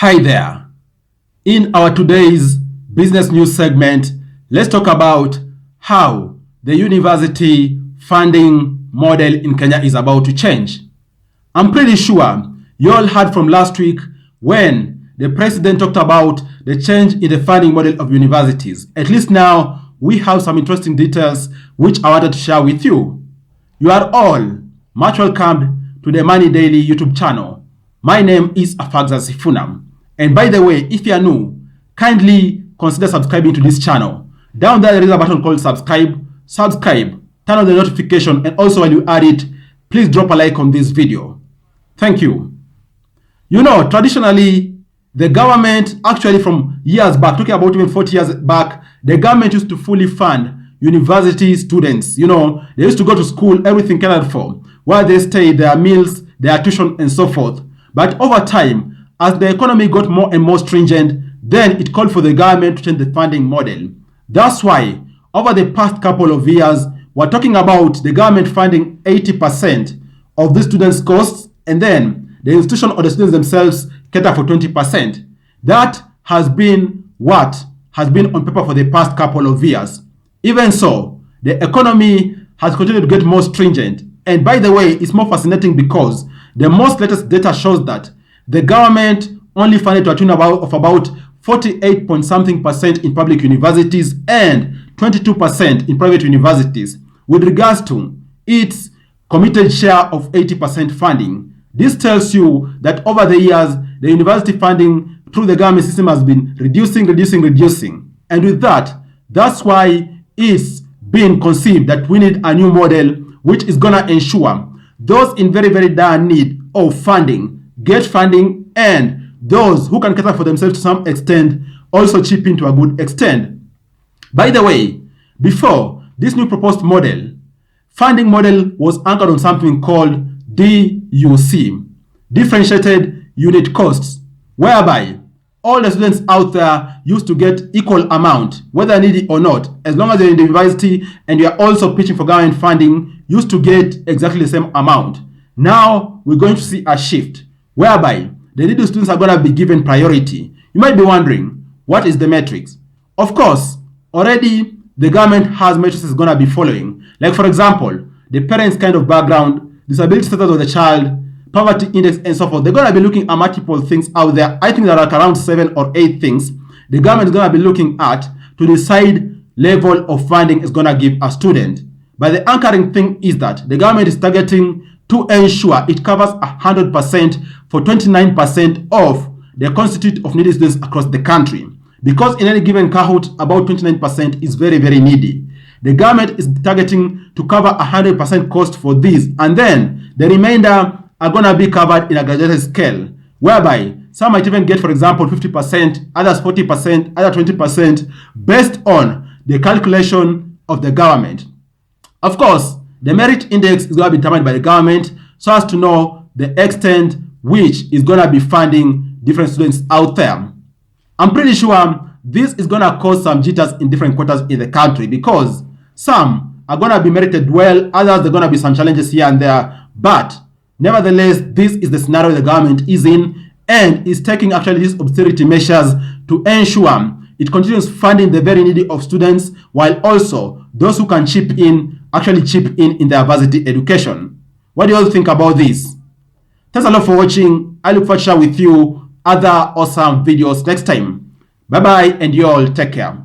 Hi there. In our today's business news segment, let's talk about how the university funding model in Kenya is about to change. I'm pretty sure you all heard from last week when the president talked about the change in the funding model of universities. At least now we have some interesting details which I wanted to share with you. You are all much welcome to the Money Daily YouTube channel. My name is Afagza Sifuna. And by the way, if you are new, kindly consider subscribing to this channel. Down there is a button called subscribe, turn on the notification, and also when you add it, please drop a like on this video. Thank you. You know, traditionally, the government, actually from years back, talking about even 40 years back, the government used to fully fund university students. You know, they used to go to school, everything catered for, where they stay, their meals, their tuition, and so forth. But over time, as the economy got more and more stringent, then it called for the government to change the funding model. That's why, over the past couple of years, we're talking about the government funding 80% of the students' costs, and then the institution or the students themselves cater for 20%. That has been what has been on paper for the past couple of years. Even so, the economy has continued to get more stringent. And by the way, it's more fascinating because the most latest data shows that the government only funded to a tune of about 48 point something percent in public universities and 22% in private universities with regards to its committed share of 80% funding. This tells you that over the years, the university funding through the government system has been reducing. And with that, that's why it's been conceived that we need a new model which is going to ensure those in very, very dire need of funding get funding, and those who can cater for themselves to some extent also chip in to a good extent. By the way, before this new proposed model, funding model was anchored on something called DUC, differentiated unit costs, whereby all the students out there used to get equal amount, whether needy or not, as long as you're in the university and you're also pitching for government funding, used to get exactly the same amount. Now we're going to see a shift whereby the needy students are going to be given priority. You might be wondering, what is the metrics? Of course, already the government has metrics it's going to be following. Like for example, the parents' kind of background, disability status of the child, poverty index, and so forth. They're going to be looking at multiple things out there. I think there are around 7 or 8 things the government is going to be looking at to decide level of funding is going to give a student. But the anchoring thing is that the government is targeting to ensure it covers 100% for 29% of the constituent of needy students across the country. Because in any given cohort, about 29% is very, very needy. The government is targeting to cover 100% cost for these, and then the remainder are going to be covered in a graduated scale, whereby some might even get, for example, 50%, others 40%, others 20%, based on the calculation of the government. Of course, the merit index is going to be determined by the government so as to know the extent which is going to be funding different students out there. I'm pretty sure this is going to cause some jitters in different quarters in the country because some are going to be merited well, others are going to be some challenges here and there. But nevertheless, this is the scenario the government is in and is taking actually these austerity measures to ensure it continues funding the very needy of students while also those who can chip in actually chip in their varsity education. What do you all think about this? Thanks a lot for watching. I look forward to share with you other awesome videos next time. Bye bye and you all take care.